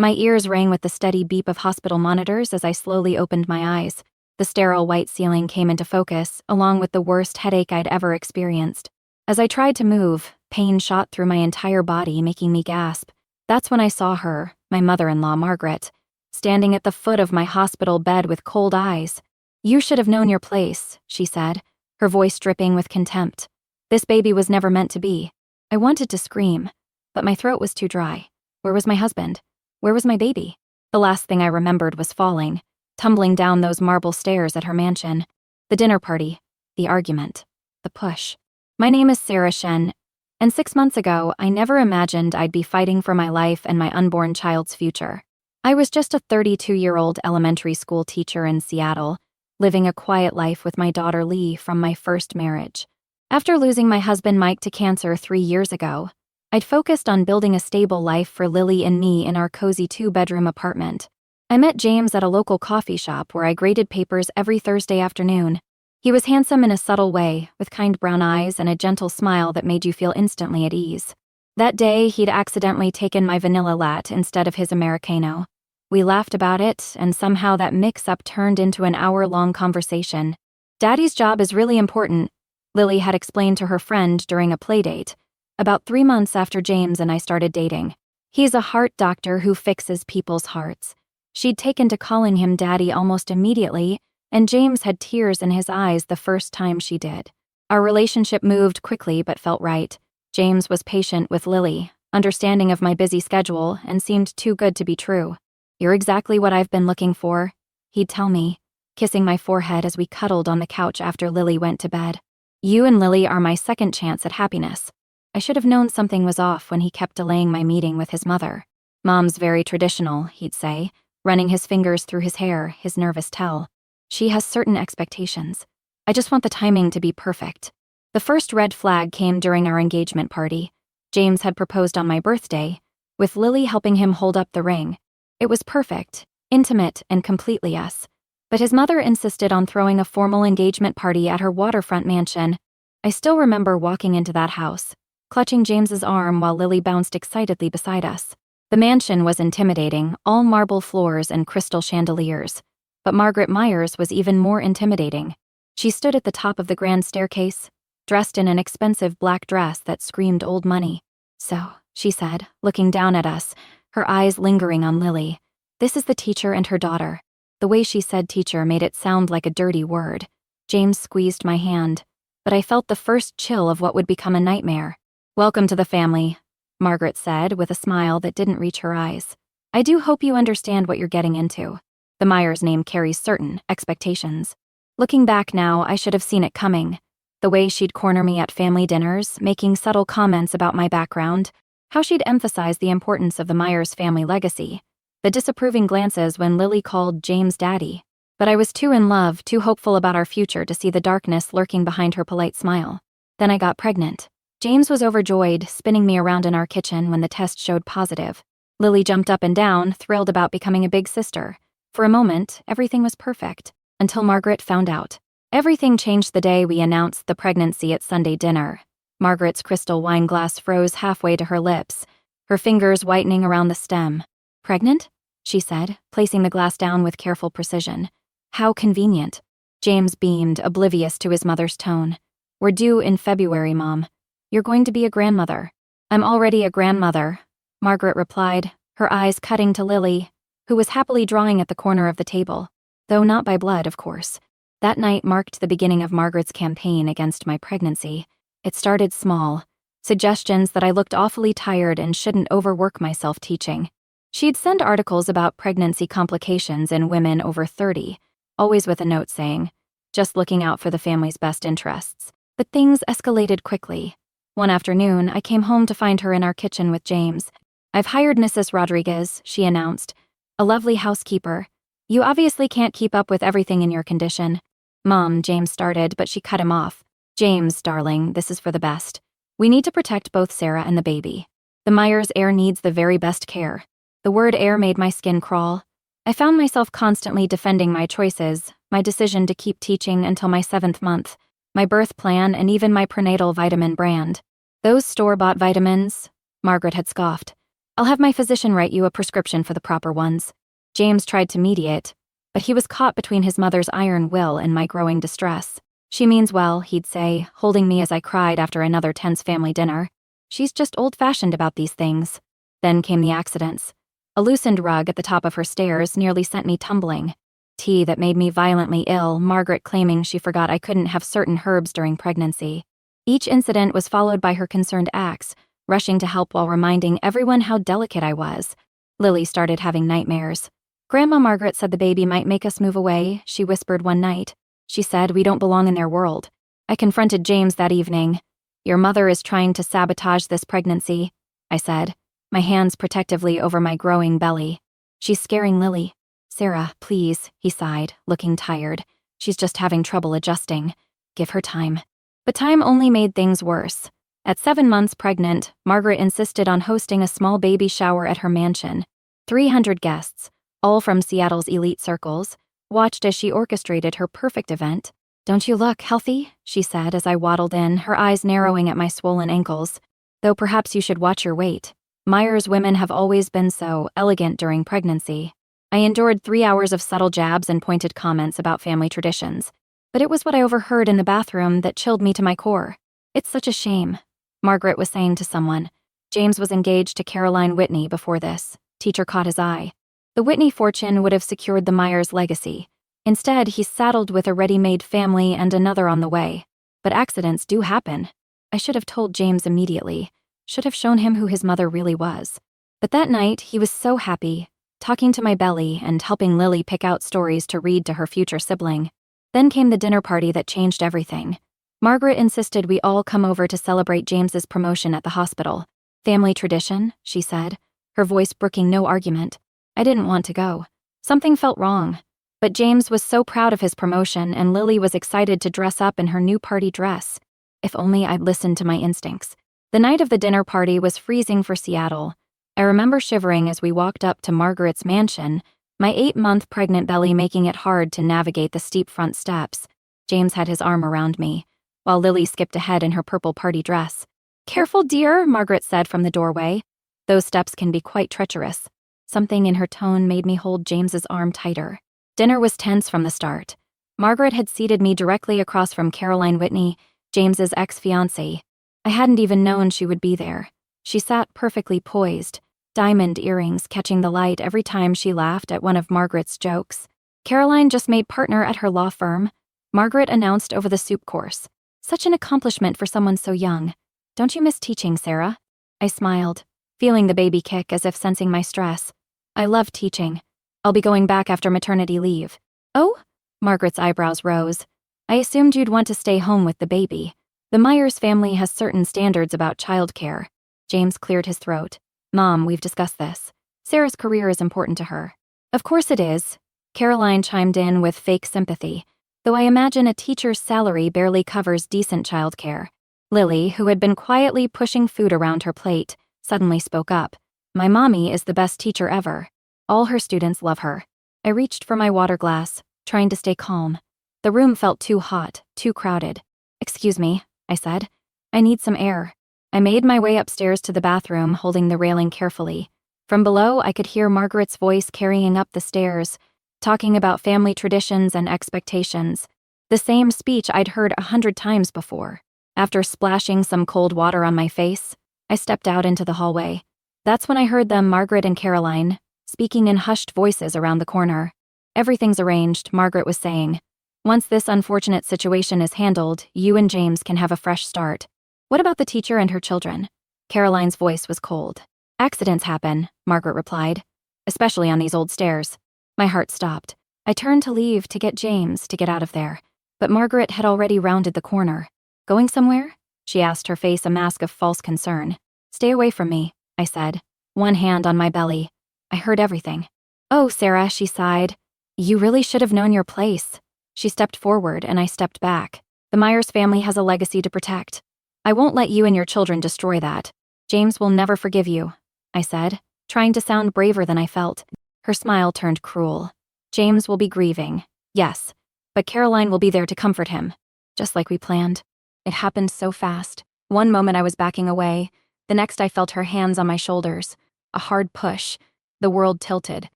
My ears rang with the steady beep of hospital monitors as I slowly opened my eyes. The sterile white ceiling came into focus, along with the worst headache I'd ever experienced. As I tried to move, pain shot through my entire body, making me gasp. That's when I saw her, my mother-in-law, Margaret, standing at the foot of my hospital bed with cold eyes. "You should have known your place," she said, her voice dripping with contempt. "This baby was never meant to be." I wanted to scream, but my throat was too dry. Where was my husband? Where was my baby? The last thing I remembered was falling, tumbling down those marble stairs at her mansion. The dinner party, the argument, the push. My name is Sarah Shen, and 6 months ago, I never imagined I'd be fighting for my life and my unborn child's future. I was just a 32-year-old elementary school teacher in Seattle, living a quiet life with my daughter Lee from my first marriage. After losing my husband Mike to cancer 3 years ago, I'd focused on building a stable life for Lily and me in our cozy 2-bedroom apartment. I met James at a local coffee shop where I graded papers every Thursday afternoon. He was handsome in a subtle way, with kind brown eyes and a gentle smile that made you feel instantly at ease. That day, he'd accidentally taken my vanilla latte instead of his Americano. We laughed about it, and somehow that mix-up turned into an hour-long conversation. "Daddy's job is really important," Lily had explained to her friend during a playdate, about 3 months after James and I started dating. "He's a heart doctor who fixes people's hearts." She'd taken to calling him Daddy almost immediately, and James had tears in his eyes the first time she did. Our relationship moved quickly but felt right. James was patient with Lily, understanding of my busy schedule, and seemed too good to be true. "You're exactly what I've been looking for," he'd tell me, kissing my forehead as we cuddled on the couch after Lily went to bed. "You and Lily are my second chance at happiness." I should have known something was off when he kept delaying my meeting with his mother. "Mom's very traditional," he'd say, running his fingers through his hair, his nervous tell. "She has certain expectations. I just want the timing to be perfect." The first red flag came during our engagement party. James had proposed on my birthday, with Lily helping him hold up the ring. It was perfect, intimate, and completely us. But his mother insisted on throwing a formal engagement party at her waterfront mansion. I still remember walking into that house, clutching James's arm while Lily bounced excitedly beside us. The mansion was intimidating, all marble floors and crystal chandeliers. But Margaret Myers was even more intimidating. She stood at the top of the grand staircase, dressed in an expensive black dress that screamed old money. "So," she said, looking down at us, her eyes lingering on Lily, "this is the teacher and her daughter." The way she said teacher made it sound like a dirty word. James squeezed my hand, but I felt the first chill of what would become a nightmare. "Welcome to the family," Margaret said with a smile that didn't reach her eyes. "I do hope you understand what you're getting into." The Myers name carries certain expectations. Looking back now, I should have seen it coming. The way she'd corner me at family dinners, making subtle comments about my background, how she'd emphasize the importance of the Myers family legacy, the disapproving glances when Lily called James Daddy. But I was too in love, too hopeful about our future to see the darkness lurking behind her polite smile. Then I got pregnant. James was overjoyed, spinning me around in our kitchen when the test showed positive. Lily jumped up and down, thrilled about becoming a big sister. For a moment, everything was perfect, until Margaret found out. Everything changed the day we announced the pregnancy at Sunday dinner. Margaret's crystal wine glass froze halfway to her lips, her fingers whitening around the stem. "Pregnant?" she said, placing the glass down with careful precision. "How convenient." James beamed, oblivious to his mother's tone. "We're due in February, Mom. You're going to be a grandmother." "I'm already a grandmother," Margaret replied, her eyes cutting to Lily, who was happily drawing at the corner of the table, though not by blood, of course. That night marked the beginning of Margaret's campaign against my pregnancy. It started small, suggestions that I looked awfully tired and shouldn't overwork myself teaching. She'd send articles about pregnancy complications in women over 30, always with a note saying, "Just looking out for the family's best interests." But things escalated quickly. One afternoon, I came home to find her in our kitchen with James. "I've hired Mrs. Rodriguez," she announced, "a lovely housekeeper. You obviously can't keep up with everything in your condition." "Mom," James started, but she cut him off. "James, darling, this is for the best. We need to protect both Sarah and the baby. The Myers heir needs the very best care." The word heir made my skin crawl. I found myself constantly defending my choices, my decision to keep teaching until my 7th month, my birth plan, and even my prenatal vitamin brand. "Those store-bought vitamins," Margaret had scoffed. I'll have my physician write you a prescription for the proper ones. James tried to mediate, but he was caught between his mother's iron will and my growing distress. She means well, he'd say, holding me as I cried after another tense family dinner. She's just old-fashioned about these things. Then came the accidents. A loosened rug at the top of her stairs nearly sent me tumbling. Tea that made me violently ill, Margaret claiming she forgot I couldn't have certain herbs during pregnancy. Each incident was followed by her concerned acts, rushing to help while reminding everyone how delicate I was. Lily started having nightmares. Grandma Margaret said the baby might make us move away, she whispered one night. She said we don't belong in their world. I confronted James that evening. Your mother is trying to sabotage this pregnancy, I said, my hands protectively over my growing belly. She's scaring Lily. Sarah, please, he sighed, looking tired. She's just having trouble adjusting. Give her time. But time only made things worse. At 7 months pregnant, Margaret insisted on hosting a small baby shower at her mansion. 300 guests, all from Seattle's elite circles, watched as she orchestrated her perfect event. Don't you look healthy? She said as I waddled in, her eyes narrowing at my swollen ankles. Though perhaps you should watch your weight. Myers women have always been so elegant during pregnancy. I endured 3 hours of subtle jabs and pointed comments about family traditions. But it was what I overheard in the bathroom that chilled me to my core. It's such a shame, Margaret was saying to someone. James was engaged to Caroline Whitney before this. Teacher caught his eye. The Whitney fortune would have secured the Myers legacy. Instead, he's saddled with a ready-made family and another on the way. But accidents do happen. I should have told James immediately. Should have shown him who his mother really was. But that night, he was so happy, talking to my belly and helping Lily pick out stories to read to her future sibling. Then came the dinner party that changed everything. Margaret insisted we all come over to celebrate James's promotion at the hospital. Family tradition, she said, her voice brooking no argument. I didn't want to go. Something felt wrong. But James was so proud of his promotion and Lily was excited to dress up in her new party dress. If only I'd listened to my instincts. The night of the dinner party was freezing for Seattle. I remember shivering as we walked up to Margaret's mansion, my 8-month pregnant belly making it hard to navigate the steep front steps. James had his arm around me, while Lily skipped ahead in her purple party dress. Careful, dear, Margaret said from the doorway. Those steps can be quite treacherous. Something in her tone made me hold James's arm tighter. Dinner was tense from the start. Margaret had seated me directly across from Caroline Whitney, James's ex-fiancée. I hadn't even known she would be there. She sat perfectly poised, diamond earrings catching the light every time she laughed at one of Margaret's jokes. Caroline just made partner at her law firm, Margaret announced over the soup course. Such an accomplishment for someone so young. Don't you miss teaching, Sarah? I smiled, feeling the baby kick as if sensing my stress. I love teaching. I'll be going back after maternity leave. Oh? Margaret's eyebrows rose. I assumed you'd want to stay home with the baby. The Myers family has certain standards about childcare. James cleared his throat. Mom, we've discussed this. Sarah's career is important to her. Of course it is. Caroline chimed in with fake sympathy, though I imagine a teacher's salary barely covers decent childcare. Lily, who had been quietly pushing food around her plate, suddenly spoke up. My mommy is the best teacher ever. All her students love her. I reached for my water glass, trying to stay calm. The room felt too hot, too crowded. Excuse me, I said. I need some air. I made my way upstairs to the bathroom, holding the railing carefully. From below, I could hear Margaret's voice carrying up the stairs, talking about family traditions and expectations. The same speech I'd heard 100 times before. After splashing some cold water on my face, I stepped out into the hallway. That's when I heard them, Margaret and Caroline, speaking in hushed voices around the corner. Everything's arranged, Margaret was saying. Once this unfortunate situation is handled, you and James can have a fresh start. What about the teacher and her children? Caroline's voice was cold. Accidents happen, Margaret replied, especially on these old stairs. My heart stopped. I turned to leave to get James to get out of there, but Margaret had already rounded the corner. Going somewhere? She asked, her face a mask of false concern. Stay away from me, I said, one hand on my belly. I heard everything. Oh, Sarah, she sighed. You really should have known your place. She stepped forward and I stepped back. The Myers family has a legacy to protect. I won't let you and your children destroy that. James will never forgive you, I said, trying to sound braver than I felt. Her smile turned cruel. James will be grieving, yes, but Caroline will be there to comfort him, just like we planned. It happened so fast. One moment I was backing away, the next I felt her hands on my shoulders. A hard push. The world tilted.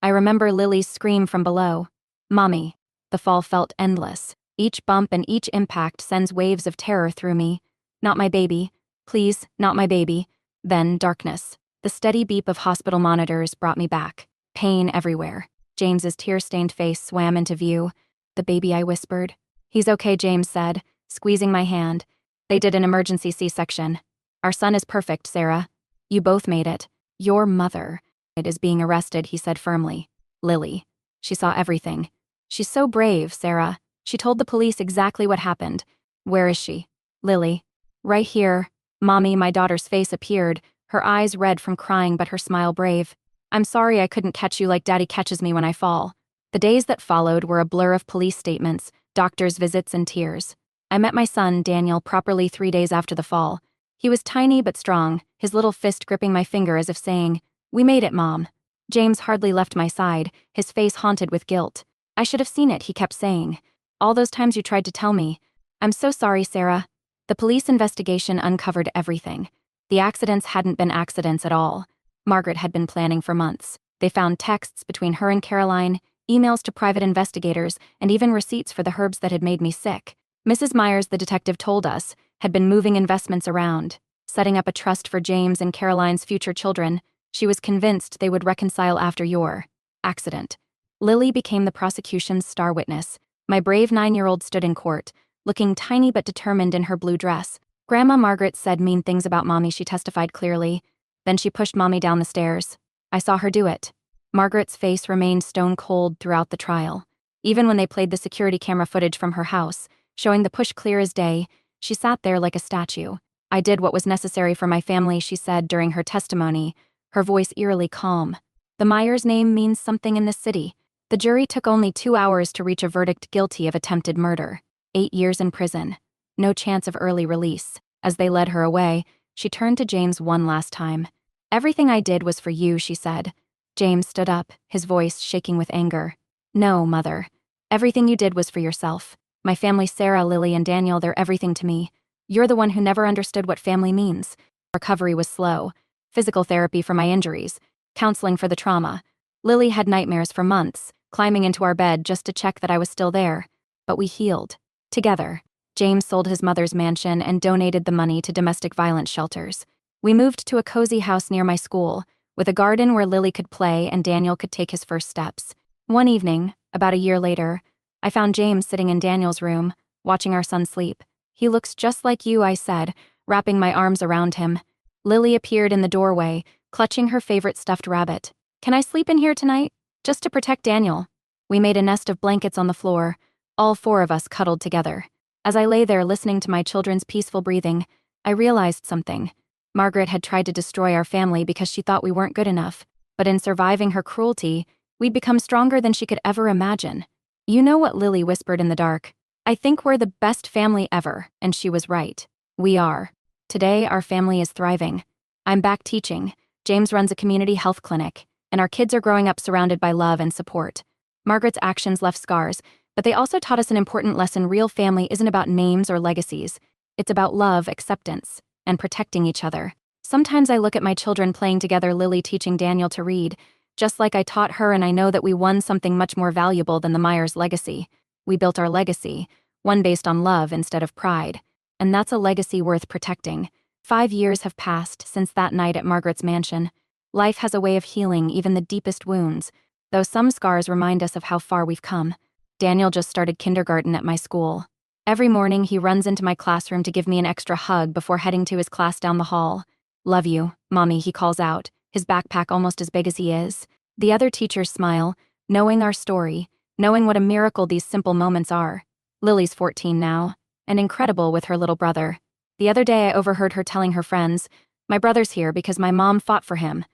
I remember Lily's scream from below. "Mommy." The fall felt endless. Each bump and each impact sends waves of terror through me. "Not my baby. Please, not my baby." Then darkness. The steady beep of hospital monitors brought me back. Pain everywhere. James's tear-stained face swam into view. "The baby," I whispered. "He's okay," James said, squeezing my hand. "They did an emergency C-section. Our son is perfect, Sarah. You both made it. Your mother is being arrested," he said firmly. "Lily. She saw everything. She's so brave, Sarah. She told the police exactly what happened." "Where is she?" "Lily. Right here." "Mommy," my daughter's face appeared, her eyes red from crying but her smile brave. "I'm sorry I couldn't catch you like Daddy catches me when I fall." The days that followed were a blur of police statements, doctor's visits, and tears. I met my son, Daniel, properly 3 days after the fall. He was tiny but strong, his little fist gripping my finger as if saying, "We made it, Mom." James hardly left my side, his face haunted with guilt. "I should have seen it," he kept saying. "All those times you tried to tell me." "I'm so sorry, Sarah." The police investigation uncovered everything. The accidents hadn't been accidents at all. Margaret had been planning for months. They found texts between her and Caroline, emails to private investigators, and even receipts for the herbs that had made me sick. Mrs. Myers, the detective told us, had been moving investments around, setting up a trust for James and Caroline's future children. She was convinced they would reconcile after your accident. Lily became the prosecution's star witness. My brave 9-year-old stood in court, looking tiny but determined in her blue dress. "Grandma Margaret said mean things about Mommy," she testified clearly. Then she pushed Mommy down the stairs. I saw her do it. Margaret's face remained stone cold throughout the trial. Even when they played the security camera footage from her house, showing the push clear as day, she sat there like a statue. "I did what was necessary for my family," she said during her testimony, her voice eerily calm. The Myers name means something in this city. The jury took only 2 hours to reach a verdict guilty of attempted murder. 8 years in prison. No chance of early release. As they led her away, she turned to James one last time. "Everything I did was for you," she said. James stood up, his voice shaking with anger. "No, Mother. Everything you did was for yourself. My family, Sarah, Lily, and Daniel, they're everything to me. You're the one who never understood what family means." Recovery was slow. Physical therapy for my injuries, counseling for the trauma. Lily had nightmares for months, climbing into our bed just to check that I was still there. But we healed. Together. James sold his mother's mansion and donated the money to domestic violence shelters. We moved to a cozy house near my school, with a garden where Lily could play and Daniel could take his first steps. One evening, about a year later, I found James sitting in Daniel's room, watching our son sleep. "He looks just like you," I said, wrapping my arms around him. Lily appeared in the doorway, clutching her favorite stuffed rabbit. "Can I sleep in here tonight? Just to protect Daniel." We made a nest of blankets on the floor, all 4 of us cuddled together. As I lay there listening to my children's peaceful breathing, I realized something. Margaret had tried to destroy our family because she thought we weren't good enough, but in surviving her cruelty, we'd become stronger than she could ever imagine. "You know what?" Lily whispered in the dark. "I think we're the best family ever," and she was right. We are. Today, our family is thriving. I'm back teaching. James runs a community health clinic, and our kids are growing up surrounded by love and support. Margaret's actions left scars, but they also taught us an important lesson. Real family isn't about names or legacies. It's about love, acceptance, and protecting each other. Sometimes I look at my children playing together, Lily teaching Daniel to read, just like I taught her, and I know that we won something much more valuable than the Myers legacy. We built our legacy, one based on love instead of pride. And that's a legacy worth protecting. 5 years have passed since that night at Margaret's mansion. Life has a way of healing even the deepest wounds, though some scars remind us of how far we've come. Daniel just started kindergarten at my school. Every morning he runs into my classroom to give me an extra hug before heading to his class down the hall. "Love you, Mommy," he calls out, his backpack almost as big as he is. The other teachers smile, knowing our story, knowing what a miracle these simple moments are. Lily's 14 now, and incredible with her little brother. The other day I overheard her telling her friends, "My brother's here because my mom fought for him."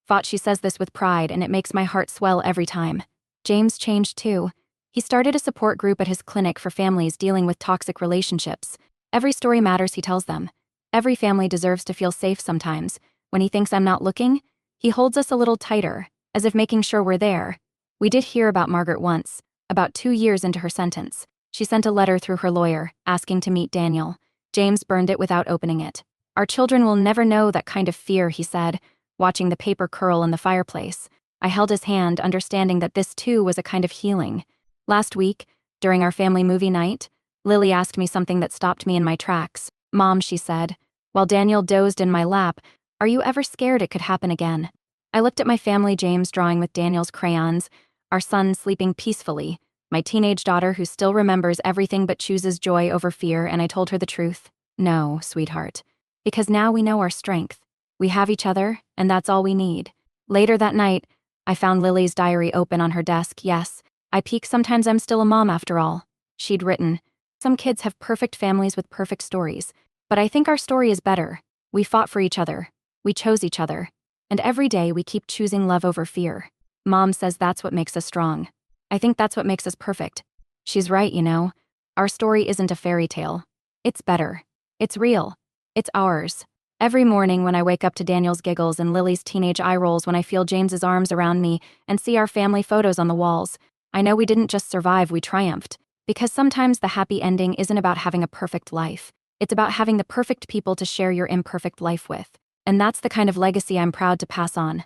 Fought, she says this with pride, and it makes my heart swell every time. James changed too. He started a support group at his clinic for families dealing with toxic relationships. Every story matters, he tells them. Every family deserves to feel safe sometimes. When he thinks I'm not looking, he holds us a little tighter, as if making sure we're there. We did hear about Margaret once, about 2 years into her sentence. She sent a letter through her lawyer, asking to meet Daniel. James burned it without opening it. "Our children will never know that kind of fear," he said, watching the paper curl in the fireplace. I held his hand, understanding that this too was a kind of healing. Last week, during our family movie night, Lily asked me something that stopped me in my tracks. "Mom," she said, while Daniel dozed in my lap, "are you ever scared it could happen again?" I looked at my family James drawing with Daniel's crayons, our son sleeping peacefully, my teenage daughter who still remembers everything but chooses joy over fear, and I told her the truth. "No, sweetheart. Because now we know our strength. We have each other, and that's all we need." Later that night, I found Lily's diary open on her desk. Yes, I peek sometimes I'm still a mom after all. She'd written, "Some kids have perfect families with perfect stories, but I think our story is better. We fought for each other. We chose each other. And every day we keep choosing love over fear. Mom says that's what makes us strong. I think that's what makes us perfect." She's right, you know. Our story isn't a fairy tale. It's better. It's real. It's ours. Every morning when I wake up to Daniel's giggles and Lily's teenage eye rolls when I feel James's arms around me and see our family photos on the walls, I know we didn't just survive, we triumphed. Because sometimes the happy ending isn't about having a perfect life. It's about having the perfect people to share your imperfect life with. And that's the kind of legacy I'm proud to pass on.